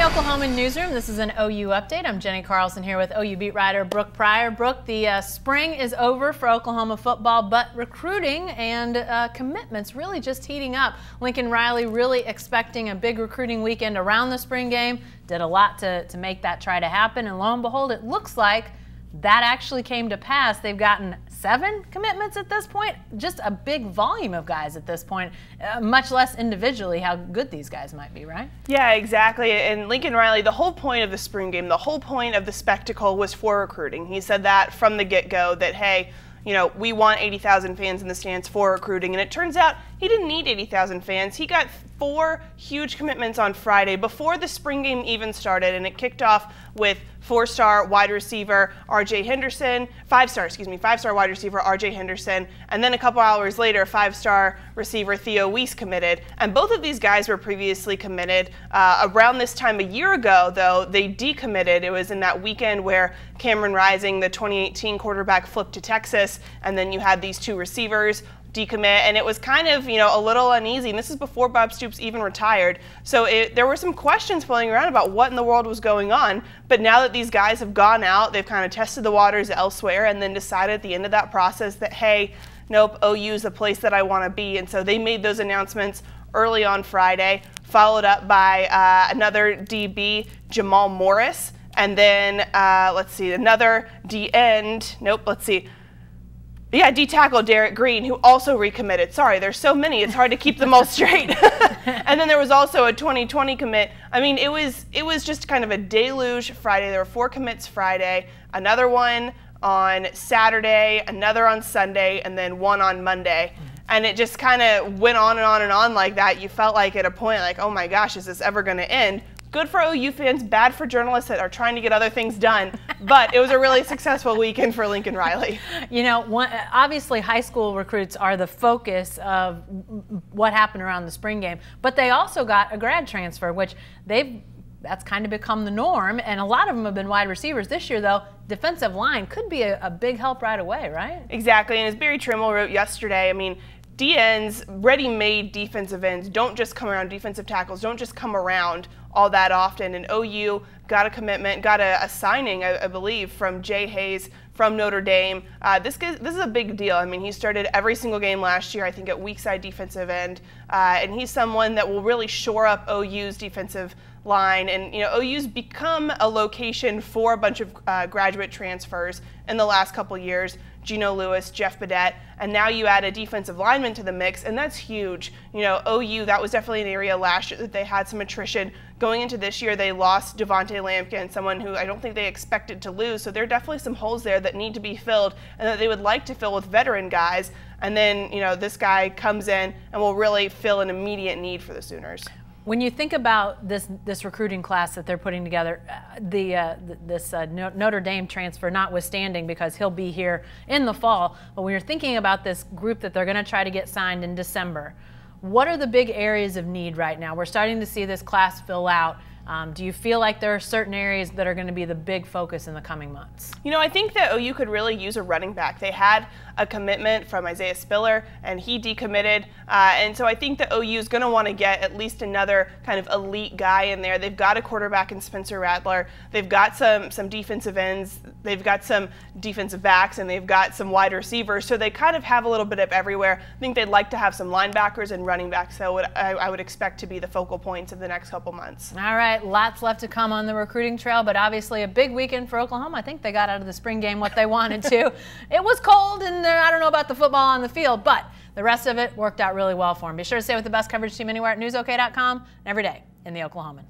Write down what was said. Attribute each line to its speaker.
Speaker 1: Oklahoma Newsroom. This is an OU update. I'm Jenny Carlson here with OU beat writer Brooke Pryor. Brooke, the spring is over for Oklahoma football, but recruiting and commitments really just heating up. Lincoln Riley really expecting a big recruiting weekend around the spring game. Did a lot to make that try to happen, and lo and behold, it looks like that actually came to pass. They've gotten 7 commitments at this point. Just a big volume of guys at this point, much less individually how good these guys might be, right?
Speaker 2: Yeah, exactly. And Lincoln Riley, the whole point of the spring game, the whole point of the spectacle was for recruiting. He said that from the get-go, that, hey, you know, we want 80,000 fans in the stands for recruiting. And it turns out he didn't need 80,000 fans. He got 4 huge commitments on Friday before the spring game even started, and it kicked off with 4-star wide receiver R.J. Henderson, 5-star wide receiver R.J. Henderson, and then a couple hours later, 5-star receiver Theo Weiss committed. And both of these guys were previously committed. Around this time a year ago, though, they decommitted. It was in that weekend where Cameron Rising, the 2018 quarterback, flipped to Texas, and then you had these 2 receivers decommit, and it was kind of, you know, a little uneasy. And this is before Bob Stoops even retired. So there were some questions floating around about what in the world was going on. But now that these guys have gone out, they've kind of tested the waters elsewhere and then decided at the end of that process that, hey, nope, OU is the place that I want to be. And so they made those announcements early on Friday, followed up by another DB, Jamal Morris, and then, let's see, another D-end, D-tackle Derek Green, who also recommitted. Sorry, there's so many, it's hard to keep them all straight. And then there was also a 2020 commit. I mean, it was just kind of a deluge Friday. There were 4 commits Friday, another one on Saturday, another on Sunday, and then one on Monday. And it just kind of went on and on and on like that. You felt like at a point like, oh my gosh, is this ever going to end? Good for OU fans, bad for journalists that are trying to get other things done. But it was a really successful weekend for Lincoln Riley. You know,
Speaker 1: obviously high school recruits are the focus of what happened around the spring game, but they also got a grad transfer, which that's kind of become the norm, and a lot of them have been wide receivers. This year, though, defensive line could be a big help right away, right?
Speaker 2: Exactly, and as Barry Trimmel wrote yesterday, I mean, DNs, ready-made defensive ends, don't just come around, defensive tackles don't just come around all that often. And OU got a commitment, got a signing, I believe, from Jay Hayes from Notre Dame. This is a big deal. I mean, he started every single game last year, I think, at weak side defensive end, and he's someone that will really shore up OU's defensive line. And, you know, OU's become a location for a bunch of graduate transfers in the last couple years. Geno Lewis, Jeff Badette, and now you add a defensive lineman to the mix, and that's huge. You know, OU, that was definitely an area last year that they had some attrition. Going into this year, they lost Devontae Lampkin, someone who I don't think they expected to lose, so there are definitely some holes there that need to be filled and that they would like to fill with veteran guys. And then, you know, this guy comes in and will really fill an immediate need for the Sooners.
Speaker 1: When you think about this recruiting class that they're putting together, this Notre Dame transfer notwithstanding, because he'll be here in the fall, but when you're thinking about this group that they're going to try to get signed in December, what are the big areas of need right now? We're starting to see this class fill out. Do you feel like there are certain areas that are going to be the big focus in the coming months? You
Speaker 2: know, I think that OU could really use a running back. They had a commitment from Isaiah Spiller, and he decommitted. And so I think that OU is going to want to get at least another kind of elite guy in there. They've got a quarterback in Spencer Rattler. They've got some defensive ends. They've got some defensive backs, and they've got some wide receivers. So they kind of have a little bit of everywhere. I think they'd like to have some linebackers and running backs. So I would expect to be the focal points of the next couple months.
Speaker 1: All right. Lots left to come on the recruiting trail, but obviously a big weekend for Oklahoma. I think they got out of the spring game what they wanted to. It was cold, and I don't know about the football on the field, but the rest of it worked out really well for them. Be sure to stay with the best coverage team anywhere at newsok.com and every day in the Oklahoman.